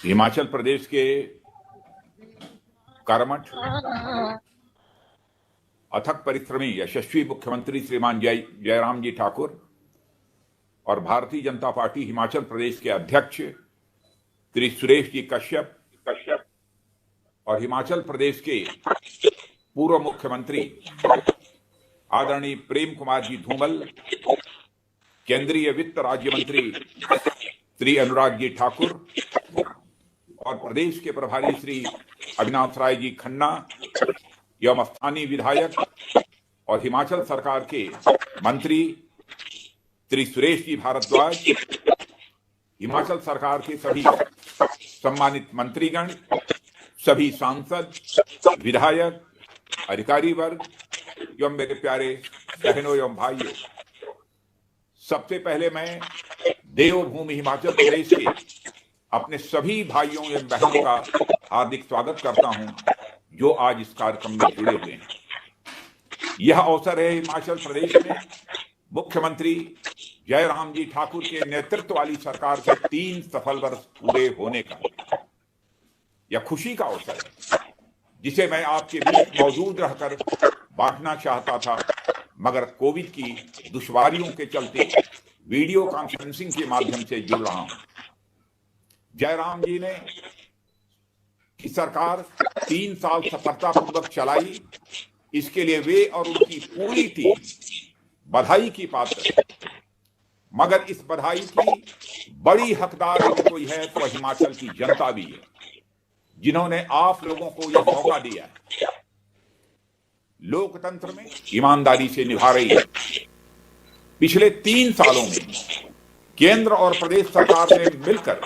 हिमाचल प्रदेश के कर्मठ अथक परिश्रमी यशस्वी मुख्यमंत्री श्रीमान जयराम जी ठाकुर और भारतीय जनता पार्टी हिमाचल प्रदेश के अध्यक्ष श्री सुरेश जी कश्यप और हिमाचल प्रदेश के पूर्व मुख्यमंत्री आदरणीय प्रेम कुमार जी धूमल, केंद्रीय वित्त राज्य मंत्री श्री अनुराग जी ठाकुर और प्रदेश के प्रभारी श्री अविनाश राय जी खन्ना एवं स्थानीय विधायक और हिमाचल सरकार के मंत्री श्री सुरेश जी भारद्वाज, हिमाचल सरकार के सभी सम्मानित मंत्रीगण, सभी सांसद, विधायक, अधिकारी वर्ग एवं मेरे प्यारे बहनों एवं भाइयों, सबसे पहले मैं देवभूमि हिमाचल प्रदेश के अपने सभी भाइयों एवं बहनों का हार्दिक स्वागत करता हूं जो आज इस कार्यक्रम में जुड़े हुए हैं। यह अवसर है हिमाचल प्रदेश में मुख्यमंत्री जयराम जी ठाकुर के नेतृत्व वाली सरकार के 3 सफल वर्ष पूरे होने का। यह खुशी का अवसर है जिसे मैं आपके बीच मौजूद रहकर बांटना चाहता था, मगर कोविड की दुश्वारियों के चलते वीडियो कॉन्फ्रेंसिंग के माध्यम से जुड़ रहा हूं। जयराम जी ने की सरकार 3 साल सफलतापूर्वक चलाई, इसके लिए वे और उनकी पूरी टीम बधाई की पात्र है। मगर इस बधाई की बड़ी हकदार अगर कोई है तो हिमाचल की जनता भी है, जिन्होंने आप लोगों को यह मौका दिया है। लोकतंत्र में ईमानदारी से निभा रही है। पिछले 3 सालों में केंद्र और प्रदेश सरकार ने मिलकर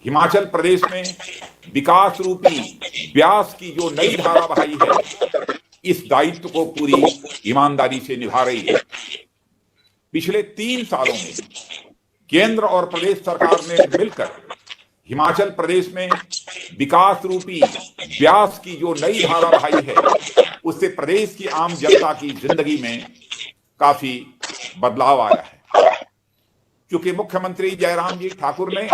हिमाचल प्रदेश में विकास रूपी व्यास की जो नई धारा बहाई है, इस दायित्व को पूरी ईमानदारी से निभा रही है। पिछले 3 सालों में केंद्र और प्रदेश सरकार ने मिलकर हिमाचल प्रदेश में विकास रूपी व्यास की जो नई धारा बहाई है, उससे प्रदेश की आम जनता की जिंदगी में काफी बदलाव आया है। क्योंकि मुख्यमंत्री जयराम जी ठाकुर ने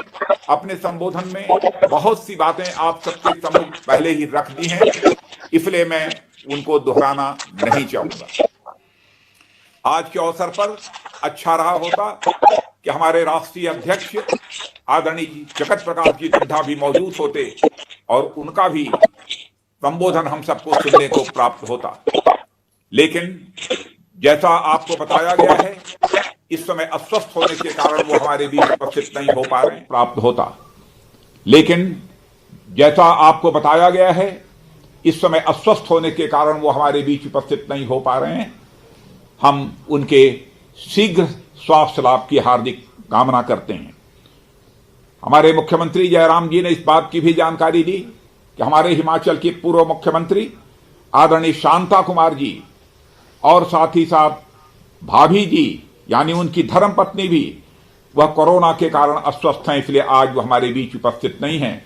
अपने संबोधन में बहुत सी बातें आप सबके सम्मुख पहले ही रख दी हैं, इसलिए मैं उनको दोहराना नहीं चाहूंगा। आज के अवसर पर अच्छा रहा होता कि हमारे राष्ट्रीय अध्यक्ष आदरणीय जगत प्रकाश जी नड्डा भी मौजूद होते और उनका भी संबोधन हम सबको सुनने को प्राप्त होता। लेकिन जैसा आपको बताया गया है, इस समय अस्वस्थ होने के कारण वो हमारे बीच उपस्थित नहीं हो पा रहे हैं, प्राप्त होता। लेकिन जैसा आपको बताया गया है, इस समय अस्वस्थ होने के कारण वो हमारे बीच उपस्थित नहीं हो पा रहे हैं। हम उनके शीघ्र स्वास्थ्य लाभ की हार्दिक कामना करते हैं। हमारे मुख्यमंत्री जयराम जी ने इस बात की भी जानकारी दी कि हमारे हिमाचल के पूर्व मुख्यमंत्री आदरणीय शांता कुमार जी और साथ ही साथ भाभी जी यानी उनकी धर्मपत्नी भी वह कोरोना के कारण अस्वस्थ हैं, इसलिए आज वह हमारे बीच उपस्थित नहीं हैं।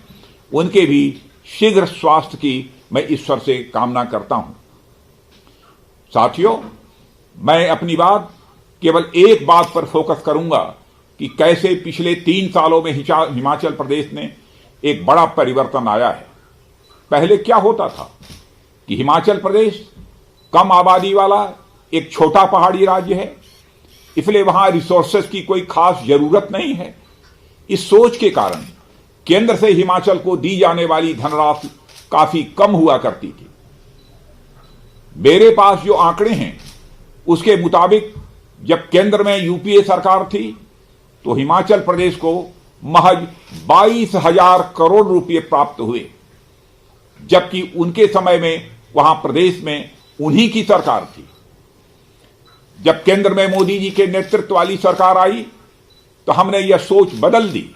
उनके भी शीघ्र स्वास्थ्य की मैं ईश्वर से कामना करता हूं। साथियों, मैं अपनी बात केवल एक बात पर फोकस करूंगा कि कैसे पिछले 3 सालों में हिमाचल प्रदेश में एक बड़ा परिवर्तन आया है। पहले क्या होता था कि हिमाचल प्रदेश कम आबादी वाला एक छोटा पहाड़ी राज्य है, इसलिए वहां रिसोर्सेस की कोई खास जरूरत नहीं है। इस सोच के कारण केंद्र से हिमाचल को दी जाने वाली धनराशि काफी कम हुआ करती थी। मेरे पास जो आंकड़े हैं उसके मुताबिक जब केंद्र में यूपीए सरकार थी तो हिमाचल प्रदेश को महज 22,000 करोड़ रुपए प्राप्त हुए, जबकि उनके समय में वहां प्रदेश में उन्हीं की सरकार थी। जब केंद्र में मोदी जी के नेतृत्व वाली सरकार आई तो हमने यह सोच बदल दी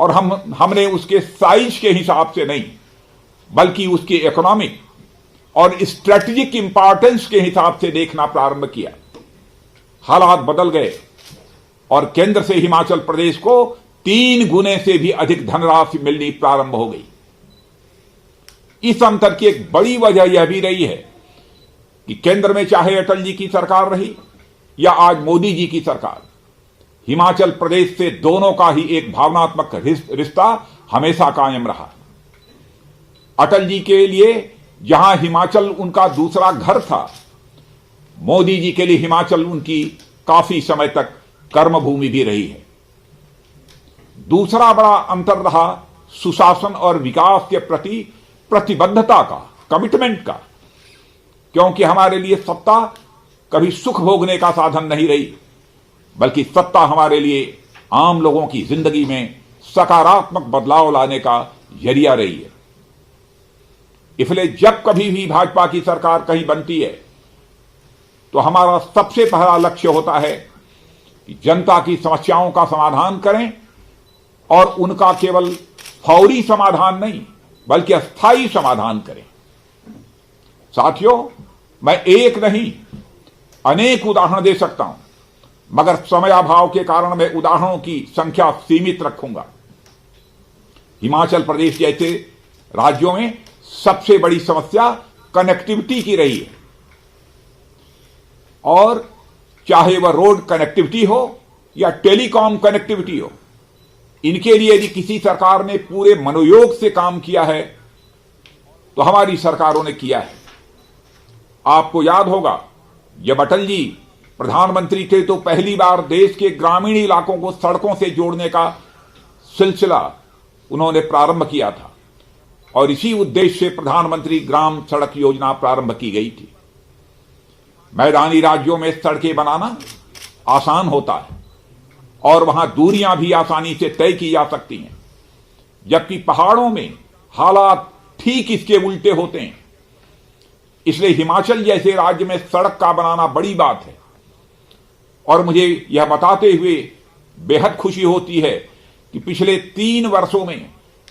और हमने उसके साइज के हिसाब से नहीं बल्कि उसके इकोनॉमिक और स्ट्रेटेजिक इंपॉर्टेंस के हिसाब से देखना प्रारंभ किया। हालात बदल गए और केंद्र से हिमाचल प्रदेश को 3 गुने से भी अधिक धनराशि मिलनी प्रारंभ हो गई। इस अंतर की एक बड़ी वजह यह भी रही है कि केंद्र में चाहे अटल जी की सरकार रही या आज मोदी जी की सरकार, हिमाचल प्रदेश से दोनों का ही एक भावनात्मक रिश्ता हमेशा कायम रहा। अटल जी के लिए जहां हिमाचल उनका दूसरा घर था, मोदी जी के लिए हिमाचल उनकी काफी समय तक कर्मभूमि भी रही है। दूसरा बड़ा अंतर रहा सुशासन और विकास के प्रति प्रतिबद्धता का, कमिटमेंट का, क्योंकि हमारे लिए सत्ता कभी सुख भोगने का साधन नहीं रही, बल्कि सत्ता हमारे लिए आम लोगों की जिंदगी में सकारात्मक बदलाव लाने का जरिया रही है। इसलिए जब कभी भी भाजपा की सरकार कहीं बनती है तो हमारा सबसे पहला लक्ष्य होता है कि जनता की समस्याओं का समाधान करें, और उनका केवल फौरी समाधान नहीं बल्कि अस्थायी समाधान करें। साथियों, मैं एक नहीं अनेक उदाहरण दे सकता हूं, मगर समयाभाव के कारण मैं उदाहरणों की संख्या सीमित रखूंगा। हिमाचल प्रदेश जैसे राज्यों में सबसे बड़ी समस्या कनेक्टिविटी की रही है, और चाहे वह रोड कनेक्टिविटी हो या टेलीकॉम कनेक्टिविटी हो, इनके लिए यदि किसी सरकार ने पूरे मनोयोग से काम किया है तो हमारी सरकारों ने किया है। आपको याद होगा, जब अटल जी प्रधानमंत्री थे तो पहली बार देश के ग्रामीण इलाकों को सड़कों से जोड़ने का सिलसिला उन्होंने प्रारंभ किया था, और इसी उद्देश्य से प्रधानमंत्री ग्राम सड़क योजना प्रारंभ की गई थी। मैदानी राज्यों में सड़कें बनाना आसान होता है और वहां दूरियां भी आसानी से तय की जा सकती हैं, जबकि पहाड़ों में हालात ठीक इसके उल्टे होते हैं। इसलिए हिमाचल जैसे राज्य में सड़क का बनाना बड़ी बात है, और मुझे यह बताते हुए बेहद खुशी होती है कि पिछले 3 वर्षों में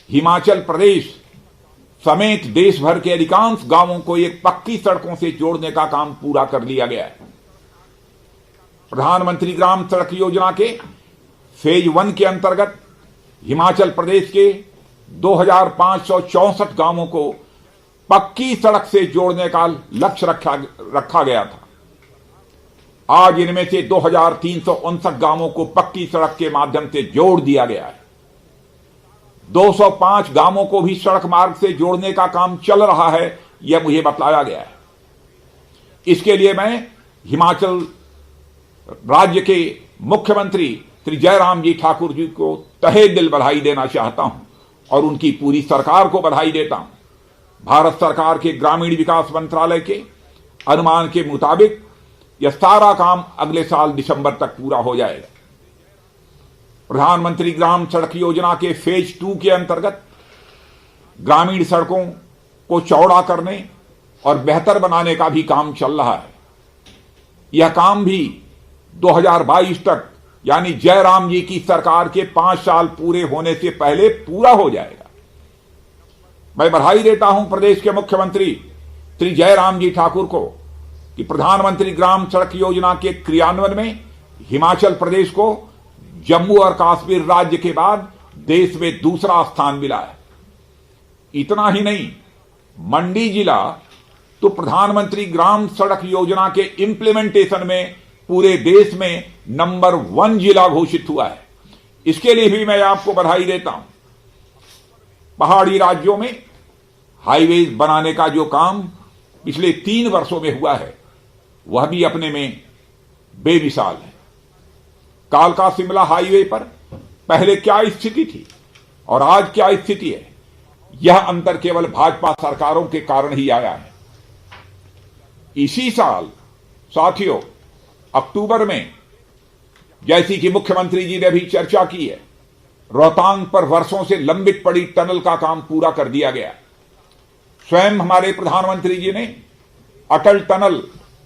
हिमाचल प्रदेश समेत देश भर के अधिकांश गांवों को एक पक्की सड़कों से जोड़ने का काम पूरा कर लिया गया है। प्रधानमंत्री ग्राम सड़क योजना के फेज 1 के अंतर्गत हिमाचल प्रदेश के 2564 गांवों को पक्की सड़क से जोड़ने का लक्ष्य रखा गया था। आज इनमें से 2359 गांवों को पक्की सड़क के माध्यम से जोड़ दिया गया है। 205 गांवों को भी सड़क मार्ग से जोड़ने का काम चल रहा है, यह मुझे बताया गया है। इसके लिए मैं हिमाचल राज्य के मुख्यमंत्री श्री जयराम जी ठाकुर जी को तहे दिल बधाई देना चाहता हूं, और उनकी पूरी सरकार को बधाई देता हूं। भारत सरकार के ग्रामीण विकास मंत्रालय के अनुमान के मुताबिक यह सारा काम अगले साल दिसंबर तक पूरा हो जाएगा। प्रधानमंत्री ग्राम सड़क योजना के फेज 2 के अंतर्गत ग्रामीण सड़कों को चौड़ा करने और बेहतर बनाने का भी काम चल रहा है। यह काम भी 2022 तक, यानी जयराम जी की सरकार के 5 साल पूरे होने से पहले पूरा हो जाएगा। मैं बधाई देता हूं प्रदेश के मुख्यमंत्री श्री जयराम जी ठाकुर को कि प्रधानमंत्री ग्राम सड़क योजना के क्रियान्वयन में हिमाचल प्रदेश को जम्मू और कश्मीर राज्य के बाद देश में दूसरा स्थान मिला है। इतना ही नहीं, मंडी जिला तो प्रधानमंत्री ग्राम सड़क योजना के इंप्लीमेंटेशन में पूरे देश में नंबर 1 जिला घोषित हुआ है। इसके लिए भी मैं आपको बधाई देता हूं। पहाड़ी राज्यों में हाईवे बनाने का जो काम पिछले 3 वर्षों में हुआ है, वह भी अपने में बेमिसाल है। कालका शिमला हाईवे पर पहले क्या स्थिति थी और आज क्या स्थिति है, यह अंतर केवल भाजपा सरकारों के कारण ही आया है। इसी साल साथियों, अक्टूबर में, जैसी कि मुख्यमंत्री जी ने भी चर्चा की है, रोहतांग पर वर्षों से लंबित पड़ी टनल का काम पूरा कर दिया गया। स्वयं हमारे प्रधानमंत्री जी ने अटल टनल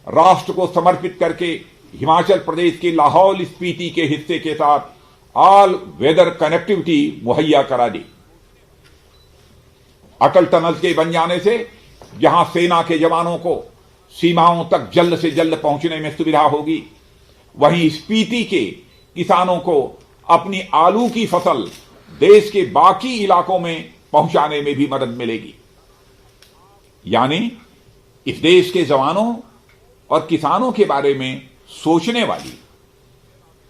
राष्ट्र को समर्पित करके हिमाचल प्रदेश के लाहौल स्पीति के हिस्से के साथ ऑल वेदर कनेक्टिविटी मुहैया करा दी। अटल टनल के बन जाने से जहां सेना के जवानों को सीमाओं तक जल्द से जल्द पहुंचने में सुविधा होगी, वहीं स्पीति के किसानों को अपनी आलू की फसल देश के बाकी इलाकों में पहुंचाने में भी मदद मिलेगी। यानी इस देश के जवानों और किसानों के बारे में सोचने वाली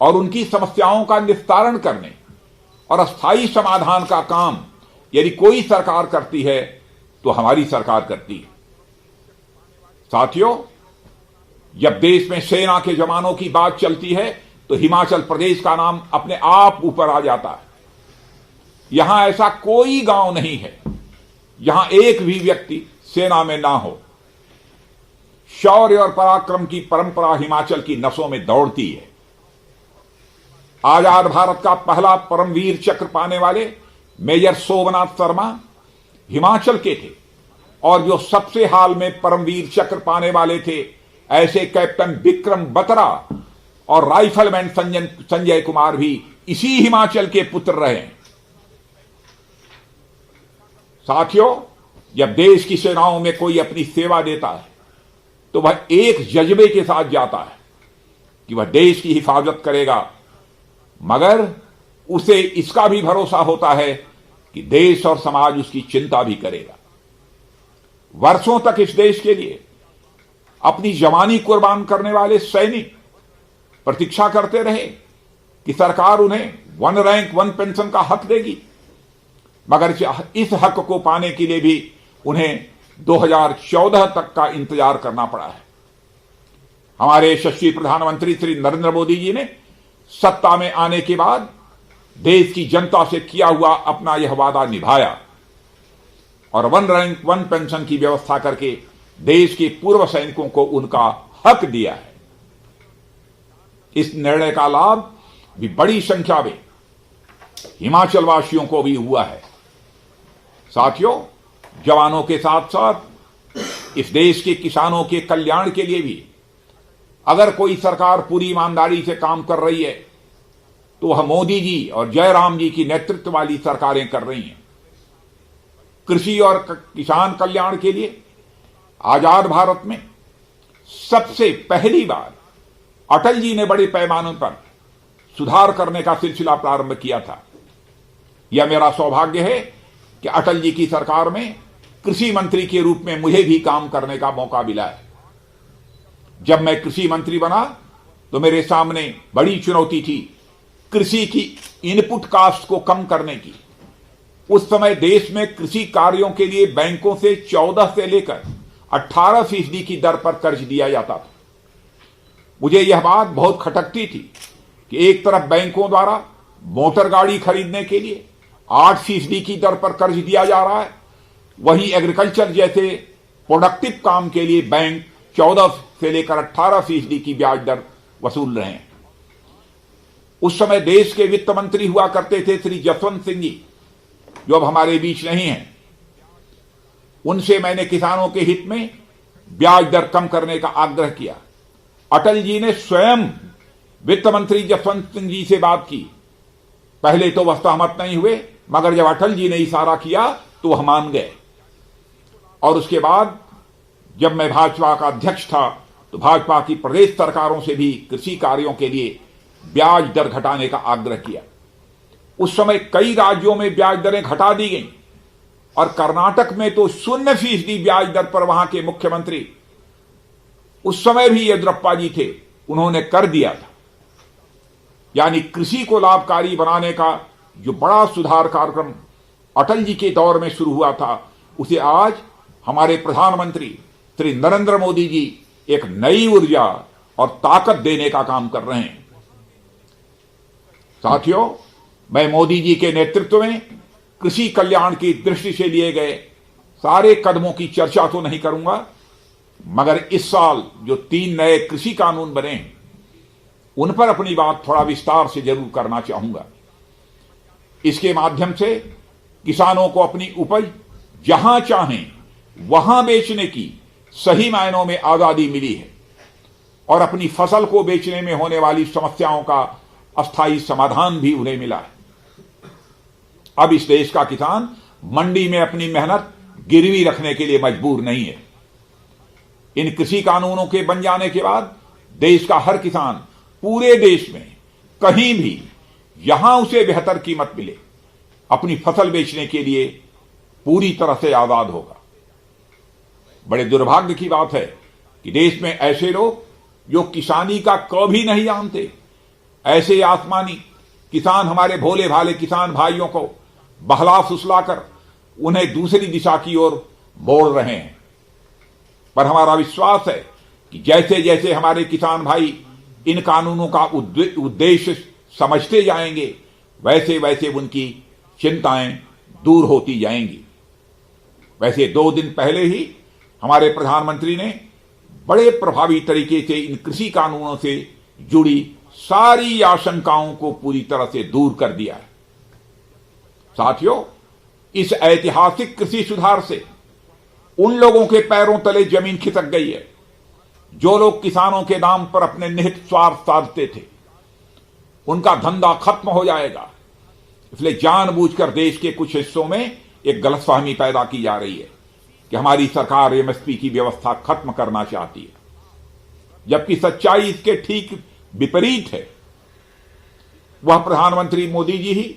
और उनकी समस्याओं का निस्तारण करने और अस्थायी समाधान का काम यदि कोई सरकार करती है तो हमारी सरकार करती है। साथियों, जब देश में सेना के जवानों की बात चलती है तो हिमाचल प्रदेश का नाम अपने आप ऊपर आ जाता है। यहां ऐसा कोई गांव नहीं है जहां एक भी व्यक्ति सेना में ना हो। शौर्य और पराक्रम की परंपरा हिमाचल की नसों में दौड़ती है। आजाद भारत का पहला परमवीर चक्र पाने वाले मेजर सोमनाथ शर्मा हिमाचल के थे और जो सबसे हाल में परमवीर चक्र पाने वाले थे ऐसे कैप्टन विक्रम बत्रा और राइफलमैन संजय कुमार भी इसी हिमाचल के पुत्र रहे। साथियों, जब देश की सेनाओं में कोई अपनी सेवा देता है तो वह एक जज्बे के साथ जाता है कि वह देश की हिफाजत करेगा, मगर उसे इसका भी भरोसा होता है कि देश और समाज उसकी चिंता भी करेगा। वर्षों तक इस देश के लिए अपनी जवानी कुर्बान करने वाले सैनिक प्रतीक्षा करते रहे कि सरकार उन्हें 1 रैंक 1 पेंशन का हक देगी, मगर इस हक को पाने के लिए भी उन्हें 2014 तक का इंतजार करना पड़ा है। हमारे यशस्वी प्रधानमंत्री श्री नरेंद्र मोदी जी ने सत्ता में आने के बाद देश की जनता से किया हुआ अपना यह वादा निभाया और 1 रैंक 1 पेंशन की व्यवस्था करके देश के पूर्व सैनिकों को उनका हक दिया है। इस निर्णय का लाभ भी बड़ी संख्या में हिमाचल वासियों को भी हुआ है। साथियों, जवानों के साथ साथ इस देश के किसानों के कल्याण के लिए भी अगर कोई सरकार पूरी ईमानदारी से काम कर रही है तो वह मोदी जी और जयराम जी की नेतृत्व वाली सरकारें कर रही हैं। कृषि और किसान कल्याण के लिए आजाद भारत में सबसे पहली बार अटल जी ने बड़े पैमाने पर सुधार करने का सिलसिला प्रारंभ किया था। यह मेरा सौभाग्य है कि अटल जी की सरकार में कृषि मंत्री के रूप में मुझे भी काम करने का मौका मिला है। जब मैं कृषि मंत्री बना तो मेरे सामने बड़ी चुनौती थी कृषि की इनपुट कास्ट को कम करने की। उस समय देश में कृषि कार्यों के लिए बैंकों से 14 से लेकर 18% की दर पर कर्ज दिया जाता था। मुझे यह बात बहुत खटकती थी कि एक तरफ बैंकों द्वारा मोटर गाड़ी खरीदने के लिए 8% की दर पर कर्ज दिया जा रहा है, वहीं एग्रीकल्चर जैसे प्रोडक्टिव काम के लिए बैंक 14 से लेकर 18% की ब्याज दर वसूल रहे हैं। उस समय देश के वित्त मंत्री हुआ करते थे श्री जसवंत सिंह जी, जो अब हमारे बीच नहीं हैं। उनसे मैंने किसानों के हित में ब्याज दर कम करने का आग्रह किया। अटल जी ने स्वयं वित्त मंत्री जसवंत सिंह जी से बात की। पहले तो वह सहमत नहीं हुए, मगर जब अटल जी ने इशारा किया तो वह मान गए। और उसके बाद जब मैं भाजपा का अध्यक्ष था तो भाजपा की प्रदेश सरकारों से भी कृषि कार्यों के लिए ब्याज दर घटाने का आग्रह किया। उस समय कई राज्यों में ब्याज दरें घटा दी गईं और कर्नाटक में तो 0% ब्याज दर पर वहां के मुख्यमंत्री उस समय भी येदियुरप्पा जी थे, उन्होंने कर दिया था। यानी कृषि को लाभकारी बनाने का जो बड़ा सुधार कार्यक्रम अटल जी के दौर में शुरू हुआ था, उसे आज हमारे प्रधानमंत्री श्री नरेंद्र मोदी जी एक नई ऊर्जा और ताकत देने का काम कर रहे हैं। साथियों, मैं मोदी जी के नेतृत्व में कृषि कल्याण की दृष्टि से लिए गए सारे कदमों की चर्चा तो नहीं करूंगा, मगर इस साल जो 3 नए कृषि कानून बने हैं उन पर अपनी बात थोड़ा विस्तार से जरूर करना चाहूंगा। इसके माध्यम से किसानों को अपनी उपज जहां चाहें वहां बेचने की सही मायनों में आजादी मिली है और अपनी फसल को बेचने में होने वाली समस्याओं का अस्थायी समाधान भी उन्हें मिला है। अब इस देश का किसान मंडी में अपनी मेहनत गिरवी रखने के लिए मजबूर नहीं है। इन कृषि कानूनों के बन जाने के बाद देश का हर किसान पूरे देश में कहीं भी जहां उसे बेहतर कीमत मिले अपनी फसल बेचने के लिए पूरी तरह से आजाद होगा। बड़े दुर्भाग्य की बात है कि देश में ऐसे लोग जो किसानी का क भी नहीं जानते, ऐसे आसमानी किसान हमारे भोले भाले किसान भाइयों को बहला फुसलाकर उन्हें दूसरी दिशा की ओर मोड़ रहे हैं। पर हमारा विश्वास है कि जैसे जैसे हमारे किसान भाई इन कानूनों का उद्देश्य समझते जाएंगे, वैसे वैसे उनकी चिंताएं दूर होती जाएंगी। वैसे 2 दिन पहले ही हमारे प्रधानमंत्री ने बड़े प्रभावी तरीके से इन कृषि कानूनों से जुड़ी सारी आशंकाओं को पूरी तरह से दूर कर दिया है। साथियों, इस ऐतिहासिक कृषि सुधार से उन लोगों के पैरों तले जमीन खिसक गई है जो लोग किसानों के नाम पर अपने निहित स्वार्थ साधते थे। उनका धंधा खत्म हो जाएगा। इसलिए जानबूझकर देश के कुछ हिस्सों में एक गलतफहमी पैदा की जा रही है कि हमारी सरकार एमएसपी की व्यवस्था खत्म करना चाहती है, जबकि सच्चाई इसके ठीक विपरीत है। वह प्रधानमंत्री मोदी जी ही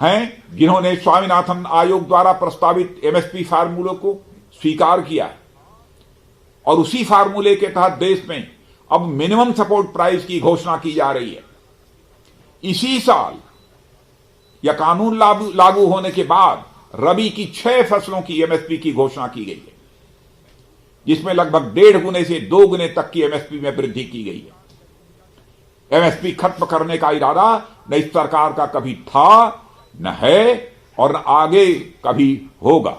हैं जिन्होंने स्वामीनाथन आयोग द्वारा प्रस्तावित एमएसपी फार्मूले को स्वीकार किया है और उसी फार्मूले के तहत देश में अब मिनिमम सपोर्ट प्राइस की घोषणा की जा रही है। इसी साल यह कानून लागू होने के बाद रबी की 6 फसलों की एमएसपी की घोषणा की गई है, जिसमें लगभग 1.5 गुने से 2 गुने तक की एमएसपी में वृद्धि की गई है। एमएसपी खत्म करने का इरादा न इस सरकार का कभी था, न है और न आगे कभी होगा।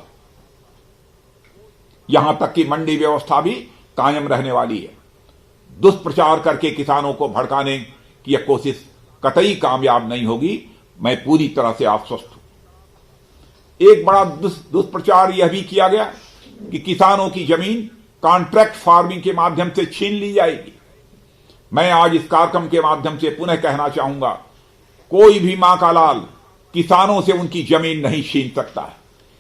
यहां तक कि मंडी व्यवस्था भी कायम रहने वाली है। दुष्प्रचार करके किसानों को भड़काने की यह कोशिश कतई कामयाब नहीं होगी। मैं पूरी तरह से आश्वस्त हूं। एक बड़ा दुष्प्रचार यह भी किया गया कि किसानों की जमीन कॉन्ट्रैक्ट फार्मिंग के माध्यम से छीन ली जाएगी। मैं आज इस कार्यक्रम के माध्यम से पुनः कहना चाहूंगा, कोई भी मां का लाल किसानों से उनकी जमीन नहीं छीन सकता है।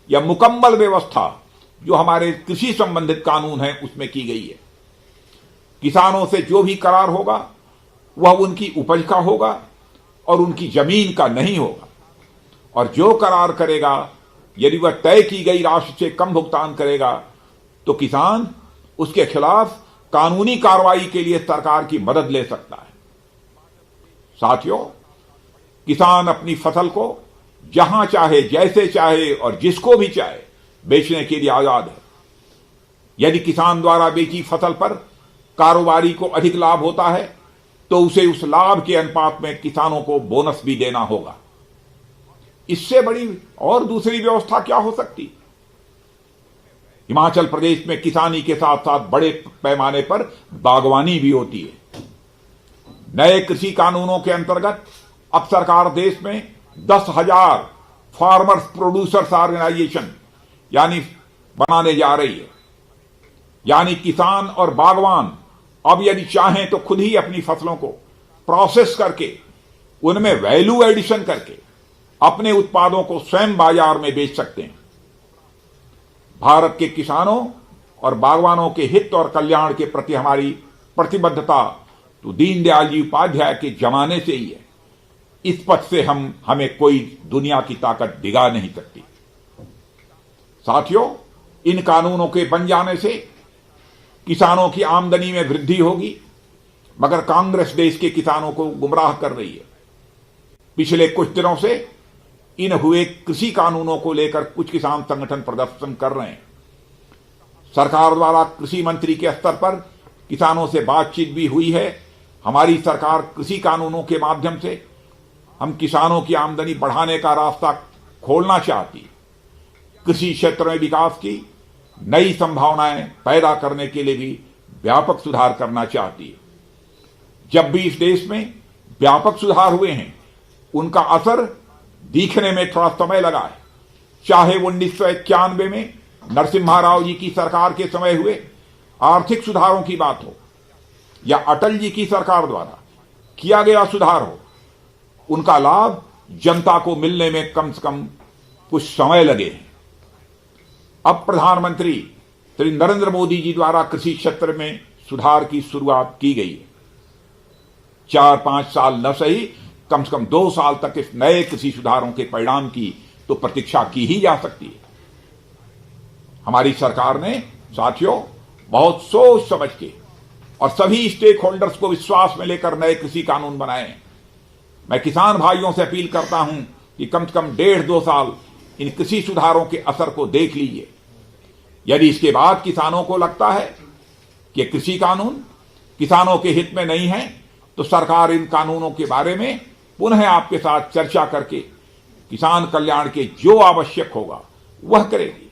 यह मुकम्मल व्यवस्था जो हमारे कृषि संबंधित कानून है उसमें की गई है। किसानों से जो भी करार होगा वह उनकी उपज का होगा और उनकी जमीन का नहीं होगा, और जो करार करेगा यदि वह तय की गई राशि से कम भुगतान करेगा तो किसान उसके खिलाफ कानूनी कार्रवाई के लिए सरकार की मदद ले सकता है। साथियों, किसान अपनी फसल को जहां चाहे, जैसे चाहे और जिसको भी चाहे बेचने के लिए आजाद है। यदि किसान द्वारा बेची फसल पर कारोबारी को अधिक लाभ होता है तो उसे उस लाभ के अनुपात में किसानों को बोनस भी देना होगा। इससे बड़ी और दूसरी व्यवस्था क्या हो सकती? हिमाचल प्रदेश में किसानी के साथ साथ बड़े पैमाने पर बागवानी भी होती है। नए कृषि कानूनों के अंतर्गत अब सरकार देश में 10,000 फार्मर्स प्रोड्यूसर्स ऑर्गेनाइजेशन यानी बनाने जा रही है। यानी किसान और बागवान अब यदि चाहें तो खुद ही अपनी फसलों को प्रोसेस करके उनमें वैल्यू एडिशन करके अपने उत्पादों को स्वयं बाजार में बेच सकते हैं। भारत के किसानों और बागवानों के हित और कल्याण के प्रति हमारी प्रतिबद्धता तो दीनदयाल जी उपाध्याय के जमाने से ही है। इस पथ से हमें कोई दुनिया की ताकत डिगा नहीं सकती। साथियों, इन कानूनों के बन जाने से किसानों की आमदनी में वृद्धि होगी, मगर कांग्रेस देश के किसानों को गुमराह कर रही है। पिछले कुछ दिनों से इन हुए कृषि कानूनों को लेकर कुछ किसान संगठन प्रदर्शन कर रहे हैं। सरकार द्वारा कृषि मंत्री के स्तर पर किसानों से बातचीत भी हुई है। हमारी सरकार कृषि कानूनों के माध्यम से हम किसानों की आमदनी बढ़ाने का रास्ता खोलना चाहती है। कृषि क्षेत्र में विकास की नई संभावनाएं पैदा करने के लिए भी व्यापक सुधार करना चाहती है। जब भी इस देश में व्यापक सुधार हुए हैं उनका असर दिखने में थोड़ा समय लगा है। चाहे 1991 में नरसिम्हा राव जी की सरकार के समय हुए आर्थिक सुधारों की बात हो या अटल जी की सरकार द्वारा किया गया सुधार हो, उनका लाभ जनता को मिलने में कम से कम कुछ समय लगे हैं। अब प्रधानमंत्री श्री नरेंद्र मोदी जी द्वारा कृषि क्षेत्र में सुधार की शुरुआत की गई है। 4-5 साल न सही, कम से कम 2 साल तक इस नए कृषि सुधारों के परिणाम की तो प्रतीक्षा की ही जा सकती है। हमारी सरकार ने साथियों बहुत सोच समझ के और सभी स्टेक होल्डर्स को विश्वास में लेकर नए कृषि कानून बनाए हैं। मैं किसान भाइयों से अपील करता हूं कि कम से कम 1.5-2 साल इन कृषि सुधारों के असर को देख लीजिए। यदि इसके बाद किसानों को लगता है कि कृषि कानून किसानों के हित में नहीं है, तो सरकार इन कानूनों के बारे में पुनः आपके साथ चर्चा करके किसान कल्याण के जो आवश्यक होगा वह करेगी।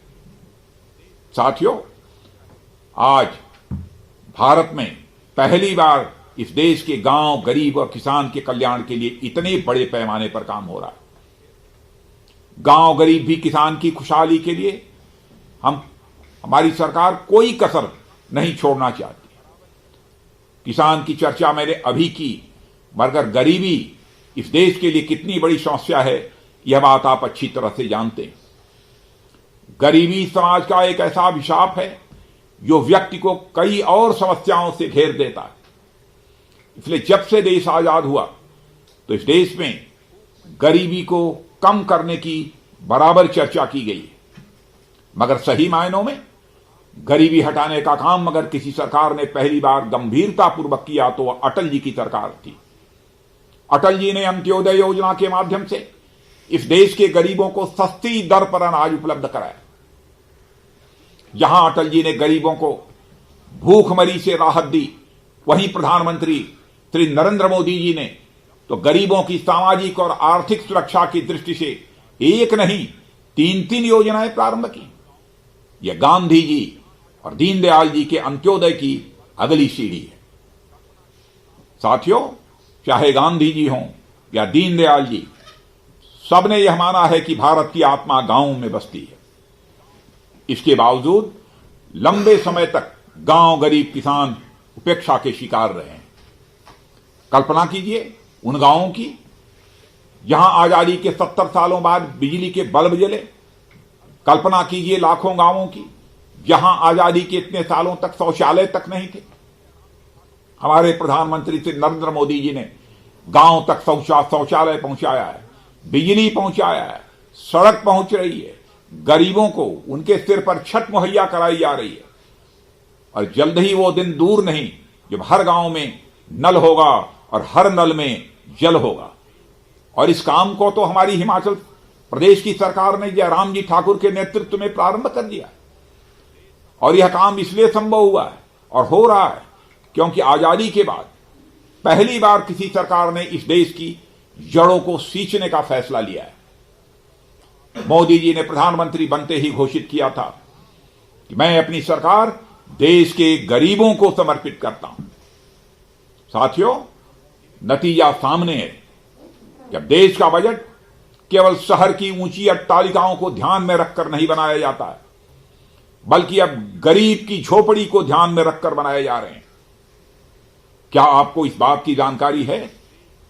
साथियों, आज भारत में पहली बार इस देश के गांव, गरीब और किसान के कल्याण के लिए इतने बड़े पैमाने पर काम हो रहा है। गांव, गरीब भी किसान की खुशहाली के लिए हमारी सरकार कोई कसर नहीं छोड़ना चाहती। किसान की चर्चा मैंने अभी की, मगर गरीबी इस देश के लिए कितनी बड़ी समस्या है यह बात आप अच्छी तरह से जानते हैं। गरीबी समाज का एक ऐसा अभिशाप है जो व्यक्ति को कई और समस्याओं से घेर देता है। इसलिए जब से देश आजाद हुआ तो इस देश में गरीबी को कम करने की बराबर चर्चा की गई है, मगर सही मायनों में गरीबी हटाने का काम अगर किसी सरकार ने पहली बार गंभीरतापूर्वक किया तो वह अटल जी की सरकार थी। अटल जी ने अंत्योदय योजना के माध्यम से इस देश के गरीबों को सस्ती दर पर अनाज उपलब्ध कराया। जहां अटल जी ने गरीबों को भूखमरी से राहत दी, वहीं प्रधानमंत्री श्री नरेंद्र मोदी जी ने तो गरीबों की सामाजिक और आर्थिक सुरक्षा की दृष्टि से एक नहीं 3 योजनाएं प्रारंभ की। यह गांधी जी और दीनदयाल जी के अंत्योदय की अगली सीढ़ी है। साथियों, चाहे गांधी जी हों या दीनदयाल जी, सबने यह माना है कि भारत की आत्मा गांव में बसती है। इसके बावजूद लंबे समय तक गांव, गरीब, किसान उपेक्षा के शिकार रहे हैं। कल्पना कीजिए उन गांवों की जहां आजादी के 70 सालों बाद बिजली के बल्ब जले। कल्पना कीजिए लाखों गांवों की जहां आजादी के इतने सालों तक शौचालय तक नहीं थे। हमारे प्रधानमंत्री श्री नरेंद्र मोदी जी ने गांव तक शौचालय पहुंचाया है, बिजली पहुंचाया है, सड़क पहुंच रही है, गरीबों को उनके सिर पर छत मुहैया कराई जा रही है। और जल्द ही वो दिन दूर नहीं जब हर गांव में नल होगा और हर नल में जल होगा। और इस काम को तो हमारी हिमाचल प्रदेश की सरकार ने जयराम जी ठाकुर के नेतृत्व में प्रारंभ कर दिया। और यह काम इसलिए संभव हुआ है और हो रहा है क्योंकि आजादी के बाद पहली बार किसी सरकार ने इस देश की जड़ों को सींचने का फैसला लिया है। मोदी जी ने प्रधानमंत्री बनते ही घोषित किया था कि मैं अपनी सरकार देश के गरीबों को समर्पित करता हूं। साथियों, नतीजा सामने है। जब देश का बजट केवल शहर की ऊंची अट्टालिकाओं को ध्यान में रखकर नहीं बनाया जाता है, बल्कि अब गरीब की झोपड़ी को ध्यान में रखकर बनाए जा रहे हैं। क्या आपको इस बात की जानकारी है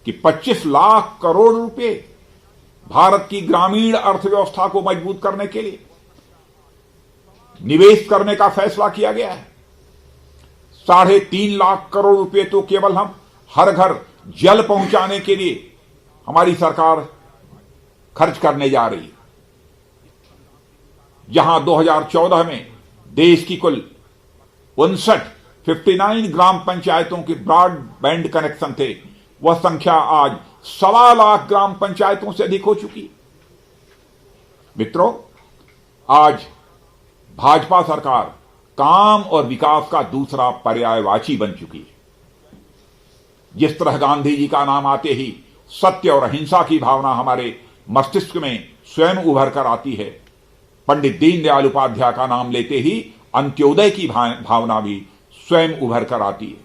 कि 25 लाख करोड़ रुपए भारत की ग्रामीण अर्थव्यवस्था को मजबूत करने के लिए निवेश करने का फैसला किया गया है। 3.5 लाख करोड़ रुपए तो केवल हम हर घर जल पहुंचाने के लिए हमारी सरकार खर्च करने जा रही है। जहां 2014 में देश की कुल 59 ग्राम पंचायतों के ब्रॉडबैंड कनेक्शन थे, वह संख्या आज 1.25 लाख ग्राम पंचायतों से अधिक हो चुकी है। मित्रों, आज भाजपा सरकार काम और विकास का दूसरा पर्यायवाची बन चुकी है। जिस तरह गांधी जी का नाम आते ही सत्य और अहिंसा की भावना हमारे मस्तिष्क में स्वयं उभर कर आती है, पंडित दीनदयाल उपाध्याय का नाम लेते ही अंत्योदय की भावना भी स्वयं उभर कर आती है।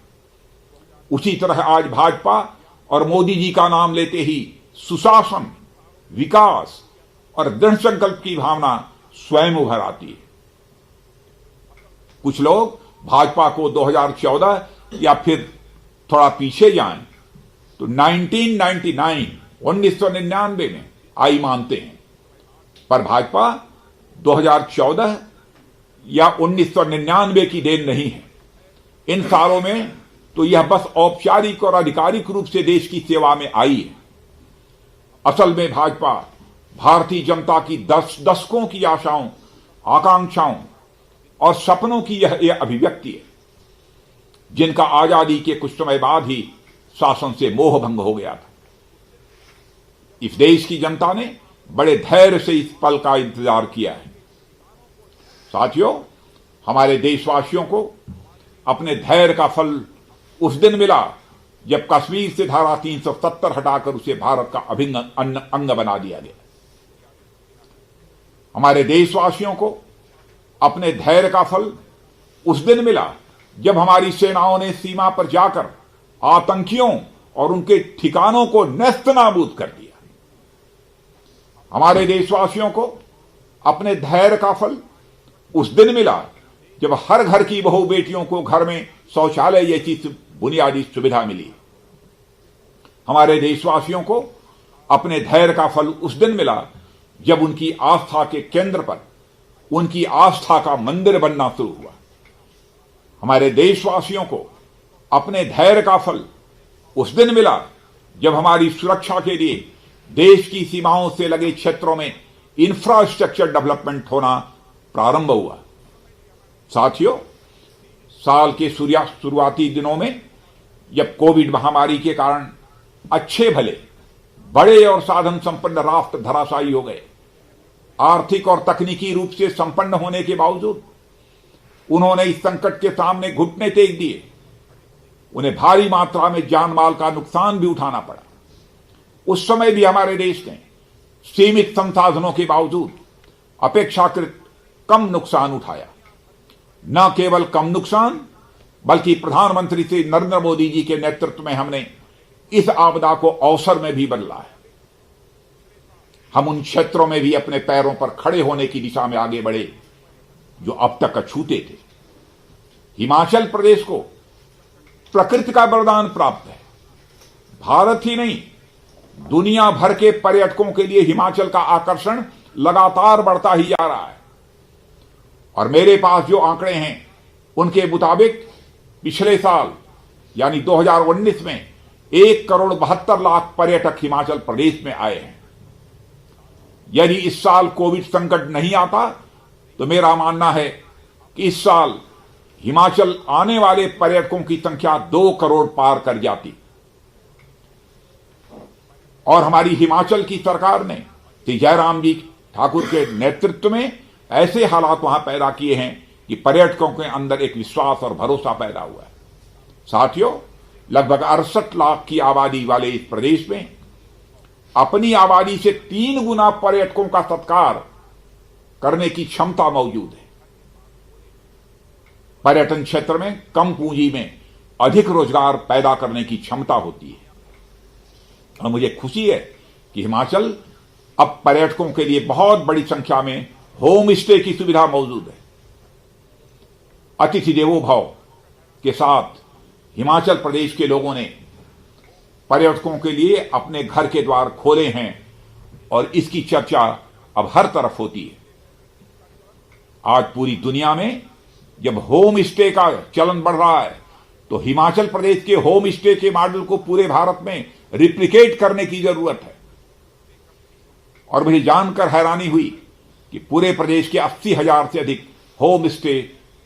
उसी तरह आज भाजपा और मोदी जी का नाम लेते ही सुशासन, विकास और दृढ़ संकल्प की भावना स्वयं उभर आती है। कुछ लोग भाजपा को 2014 या फिर थोड़ा पीछे जाएं तो 1999 में आई मानते हैं, पर भाजपा 2014 या 1999 की देन नहीं है। इन सालों में तो यह बस औपचारिक और आधिकारिक रूप से देश की सेवा में आई है। असल में भाजपा भारतीय जनता की दशकों की आशाओं, आकांक्षाओं और सपनों की यह अभिव्यक्ति है, जिनका आजादी के कुछ समय बाद ही शासन से मोह भंग हो गया था। इस देश की जनता ने बड़े धैर्य से इस पल का इंतजार किया है। साथियों, हमारे देशवासियों को अपने धैर्य का फल उस दिन मिला जब कश्मीर से धारा 370 हटाकर उसे भारत का अभिन्न अंग बना दिया गया। हमारे देशवासियों को अपने धैर्य का फल उस दिन मिला जब हमारी सेनाओं ने सीमा पर जाकर आतंकियों और उनके ठिकानों को नेस्तनाबूद कर दिया। हमारे देशवासियों को अपने धैर्य का फल उस दिन मिला जब हर घर की बहू बेटियों को घर में शौचालय जैसी बुनियादी सुविधा मिली। हमारे देशवासियों को अपने धैर्य का फल उस दिन मिला जब उनकी आस्था के केंद्र पर उनकी आस्था का मंदिर बनना शुरू हुआ। हमारे देशवासियों को अपने धैर्य का फल उस दिन मिला जब हमारी सुरक्षा के लिए देश की सीमाओं से लगे क्षेत्रों में इंफ्रास्ट्रक्चर डेवलपमेंट होना प्रारंभ हुआ। साथियों, साल के शुरुआती दिनों में जब कोविड महामारी के कारण अच्छे भले बड़े और साधन संपन्न राष्ट्र धराशायी हो गए, आर्थिक और तकनीकी रूप से संपन्न होने के बावजूद उन्होंने इस संकट के सामने घुटने टेक दिए। उन्हें भारी मात्रा में जान माल का नुकसान भी उठाना पड़ा। उस समय भी हमारे देश ने सीमित संसाधनों के बावजूद अपेक्षाकृत कम नुकसान उठाया। न केवल कम नुकसान, बल्कि प्रधानमंत्री श्री नरेंद्र मोदी जी के नेतृत्व में हमने इस आपदा को अवसर में भी बदला है। हम उन क्षेत्रों में भी अपने पैरों पर खड़े होने की दिशा में आगे बढ़े जो अब तक अछूते थे। हिमाचल प्रदेश को प्रकृति का वरदान प्राप्त है। भारत ही नहीं, दुनिया भर के पर्यटकों के लिए हिमाचल का आकर्षण लगातार बढ़ता ही जा रहा है। और मेरे पास जो आंकड़े हैं उनके मुताबिक पिछले साल यानी 2019 में 1,72,00,000 पर्यटक हिमाचल प्रदेश में आए हैं। यदि इस साल कोविड संकट नहीं आता तो मेरा मानना है कि इस साल हिमाचल आने वाले पर्यटकों की संख्या 2 करोड़ पार कर जाती। और हमारी हिमाचल की सरकार ने श्री जयराम जी ठाकुर के नेतृत्व में ऐसे हालात वहां पैदा किए हैं कि पर्यटकों के अंदर एक विश्वास और भरोसा पैदा हुआ है। साथियों, लगभग 68 लाख की आबादी वाले इस प्रदेश में अपनी आबादी से 3 गुना पर्यटकों का सत्कार करने की क्षमता मौजूद है। पर्यटन क्षेत्र में कम पूंजी में अधिक रोजगार पैदा करने की क्षमता होती है। और मुझे खुशी है कि हिमाचल अब पर्यटकों के लिए बहुत बड़ी संख्या में होम स्टे की सुविधा मौजूद है। अतिथि देवो भव के साथ हिमाचल प्रदेश के लोगों ने पर्यटकों के लिए अपने घर के द्वार खोले हैं और इसकी चर्चा अब हर तरफ होती है। आज पूरी दुनिया में जब होम स्टे का चलन बढ़ रहा है तो हिमाचल प्रदेश के होम स्टे के मॉडल को पूरे भारत में रिप्लिकेट करने की जरूरत है। और मुझे जानकर हैरानी हुई कि पूरे प्रदेश के 80,000 से अधिक होम स्टे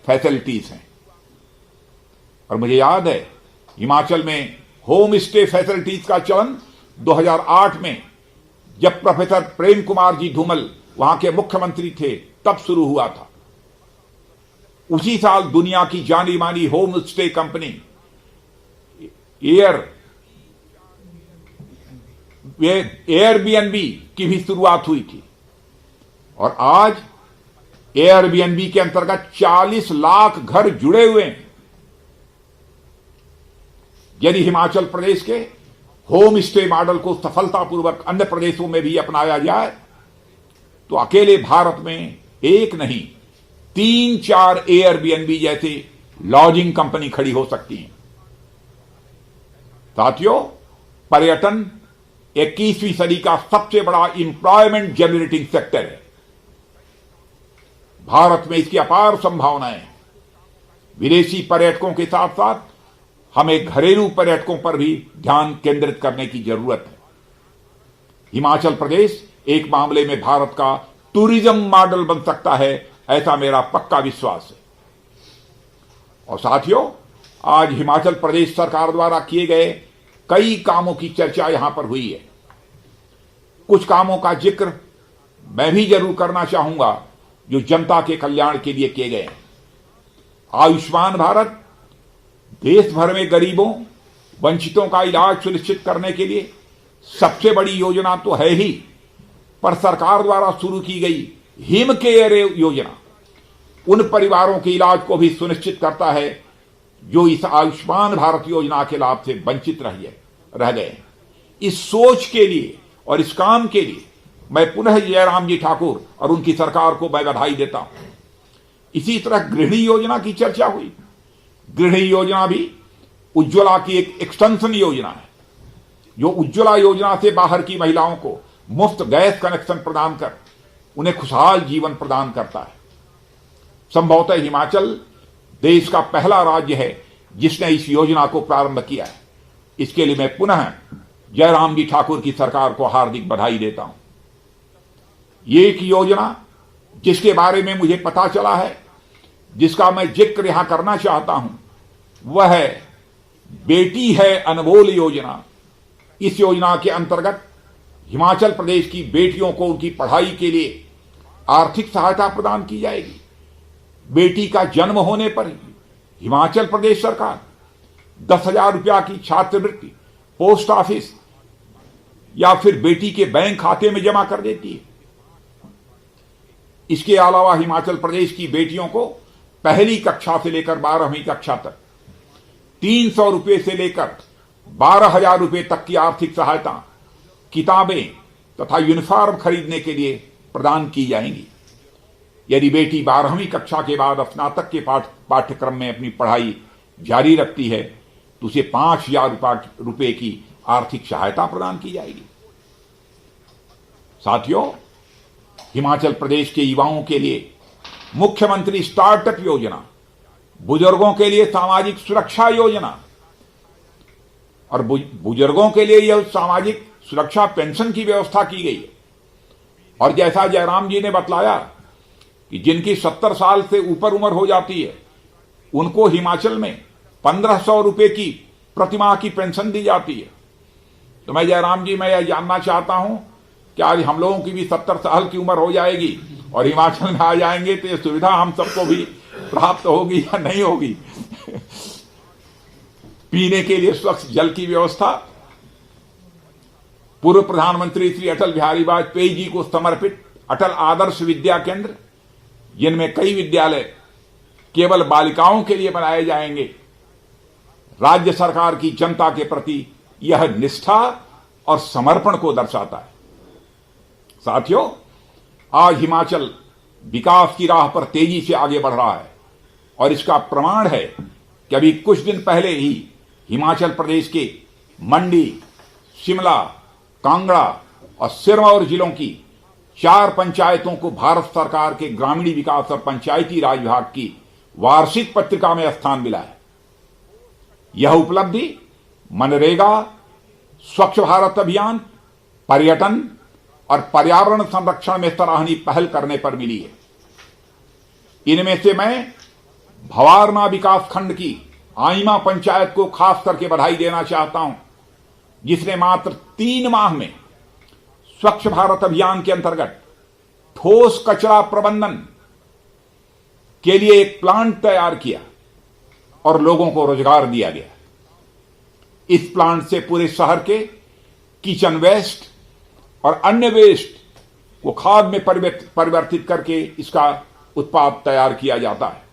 फैसिलिटीज हैं। और मुझे याद है हिमाचल में होम स्टे फैसिलिटीज का चलन 2008 में जब प्रोफेसर प्रेम कुमार जी धूमल वहां के मुख्यमंत्री थे तब शुरू हुआ था। उसी साल दुनिया की जानी मानी होम स्टे कंपनी एयरबीएनबी की भी शुरुआत हुई थी। और आज एयरबीएनबी के अंतर्गत 40 लाख घर जुड़े हुए हैं। यदि हिमाचल प्रदेश के होम स्टे मॉडल को सफलतापूर्वक अन्य प्रदेशों में भी अपनाया जाए तो अकेले भारत में एक नहीं 3-4 एयरबीएनबी जैसे लॉजिंग कंपनी खड़ी हो सकती हैं। साथियों, पर्यटन 21वीं सदी का सबसे बड़ा एम्प्लॉयमेंट जनरेटिंग सेक्टर है। भारत में इसकी अपार संभावनाएं हैं। विदेशी पर्यटकों के साथ साथ हमें घरेलू पर्यटकों पर भी ध्यान केंद्रित करने की जरूरत है। हिमाचल प्रदेश एक मामले में भारत का टूरिज्म मॉडल बन सकता है, ऐसा मेरा पक्का विश्वास है। और साथियों, आज हिमाचल प्रदेश सरकार द्वारा किए गए कई कामों की चर्चा यहां पर हुई है। कुछ कामों का जिक्र मैं भी जरूर करना चाहूंगा जो जनता के कल्याण के लिए किए गए हैं। आयुष्मान भारत देश भर में गरीबों वंचितों का इलाज सुनिश्चित करने के लिए सबसे बड़ी योजना तो है ही, पर सरकार द्वारा शुरू की गई हिम केयर योजना उन परिवारों के इलाज को भी सुनिश्चित करता है जो इस आयुष्मान भारत योजना के लाभ से वंचित रह गए। इस सोच के लिए और इस काम के लिए मैं पुनः जयराम जी ठाकुर और उनकी सरकार को मैं बधाई देता हूं। इसी तरह गृहिणी योजना की चर्चा हुई। गृहिणी योजना भी उज्ज्वला की एक एक्सटेंशन योजना है जो उज्ज्वला योजना से बाहर की महिलाओं को मुफ्त गैस कनेक्शन प्रदान कर उन्हें खुशहाल जीवन प्रदान करता है। संभवतः हिमाचल देश का पहला राज्य है जिसने इस योजना को प्रारंभ किया है। इसके लिए मैं पुनः जयराम जी ठाकुर की सरकार को हार्दिक बधाई देता हूं। ये एक योजना जिसके बारे में मुझे पता चला है, जिसका मैं जिक्र यहां करना चाहता हूं, वह है बेटी है अनमोल योजना। इस योजना के अंतर्गत हिमाचल प्रदेश की बेटियों को उनकी पढ़ाई के लिए आर्थिक सहायता प्रदान की जाएगी। बेटी का जन्म होने पर हिमाचल प्रदेश सरकार 10,000 रुपया की छात्रवृत्ति पोस्ट ऑफिस या फिर बेटी के बैंक खाते में जमा कर देती है। इसके अलावा हिमाचल प्रदेश की बेटियों को पहली कक्षा से लेकर 12वीं कक्षा तक 300 रुपए से लेकर 12,000 रुपए तक की आर्थिक सहायता, किताबें तथा यूनिफॉर्म खरीदने के लिए प्रदान की जाएंगी। यदि बेटी 12वीं कक्षा के बाद स्नातक के पाठ्यक्रम में अपनी पढ़ाई जारी रखती है तो उसे 5,000 रुपए की आर्थिक सहायता प्रदान की जाएगी। साथियों, हिमाचल प्रदेश के युवाओं के लिए मुख्यमंत्री स्टार्टअप योजना, बुजुर्गों के लिए सामाजिक सुरक्षा योजना और बुजुर्गों के लिए यह सामाजिक सुरक्षा पेंशन की व्यवस्था की गई है। और जैसा जयराम जी ने बतलाया कि जिनकी 70 साल से ऊपर उम्र हो जाती है उनको हिमाचल में 1,500 रुपए की प्रतिमाह की पेंशन दी जाती है। तो मैं जयराम जी मैं यह जानना चाहता हूं कि आज हम लोगों की भी 70 साल की उम्र हो जाएगी और हिमाचल में आ जाएंगे तो ये सुविधा हम सबको भी प्राप्त होगी या नहीं होगी। पीने के लिए स्वच्छ जल की व्यवस्था, पूर्व प्रधानमंत्री श्री अटल बिहारी वाजपेयी जी को समर्पित अटल आदर्श विद्या केंद्र, जिनमें कई विद्यालय केवल बालिकाओं के लिए बनाए जाएंगे, राज्य सरकार की जनता के प्रति यह निष्ठा और समर्पण को दर्शाता है। साथियों, आज हिमाचल विकास की राह पर तेजी से आगे बढ़ रहा है और इसका प्रमाण है कि अभी कुछ दिन पहले ही हिमाचल प्रदेश के मंडी, शिमला, कांगड़ा और सिरमौर जिलों की 4 पंचायतों को भारत सरकार के ग्रामीण विकास और पंचायती राज विभाग की वार्षिक पत्रिका में स्थान मिला है। यह उपलब्धि मनरेगा, स्वच्छ भारत अभियान, पर्यटन और पर्यावरण संरक्षण में सराहनीय पहल करने पर मिली है। इनमें से मैं भवारना विकास खंड की आईमा पंचायत को खास करके बधाई देना चाहता हूं, जिसने मात्र 3 माह में स्वच्छ भारत अभियान के अंतर्गत ठोस कचरा प्रबंधन के लिए एक प्लांट तैयार किया और लोगों को रोजगार दिया गया। इस प्लांट से पूरे शहर के किचन वेस्ट और अन्य वेस्ट को खाद में परिवर्तित करके इसका उत्पाद तैयार किया जाता है।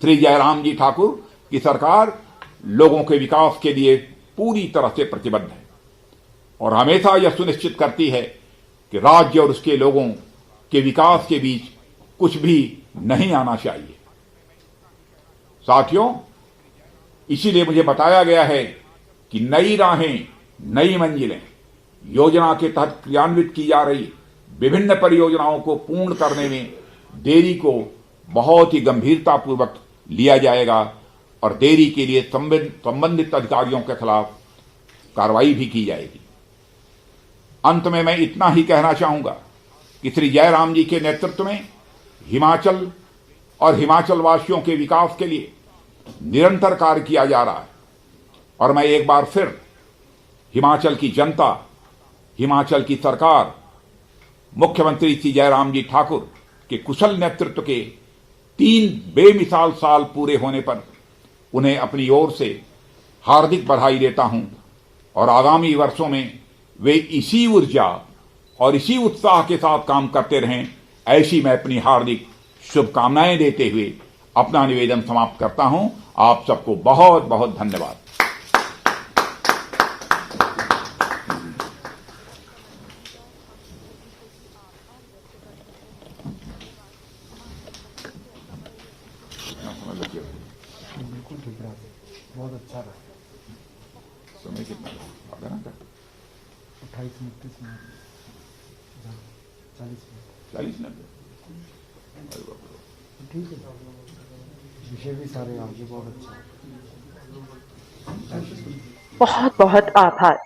श्री जयराम जी ठाकुर की सरकार लोगों के विकास के लिए पूरी तरह से प्रतिबद्ध है और हमेशा यह सुनिश्चित करती है कि राज्य और उसके लोगों के विकास के बीच कुछ भी नहीं आना चाहिए। साथियों, इसीलिए मुझे बताया गया है कि नई राहें, नई मंजिलें योजना के तहत क्रियान्वित की जा रही विभिन्न परियोजनाओं को पूर्ण करने में देरी को बहुत ही गंभीरतापूर्वक लिया जाएगा और देरी के लिए संबंधित अधिकारियों के खिलाफ कार्रवाई भी की जाएगी। अंत में मैं इतना ही कहना चाहूंगा कि श्री जयराम जी के नेतृत्व में हिमाचल और हिमाचल वासियों के विकास के लिए निरंतर कार्य किया जा रहा है और मैं एक बार फिर हिमाचल की जनता हिमाचल की सरकार मुख्यमंत्री श्री जयराम जी ठाकुर के कुशल नेतृत्व के 3 बेमिसाल साल पूरे होने पर उन्हें अपनी ओर से हार्दिक बधाई देता हूं और आगामी वर्षों में वे इसी ऊर्जा और इसी उत्साह के साथ काम करते रहें, ऐसी मैं अपनी हार्दिक शुभकामनाएं देते हुए अपना निवेदन समाप्त करता हूं। आप सबको बहुत बहुत धन्यवाद। बिल्कुल ठीक रहा, बहुत अच्छा रहा। समय कितना आधा घंटा 28 मिनट 30 मिनट 40 मिनट 40 मिनट ठीक है। विषय भी सारे आपके बहुत अच्छा। बहुत बहुत आभार।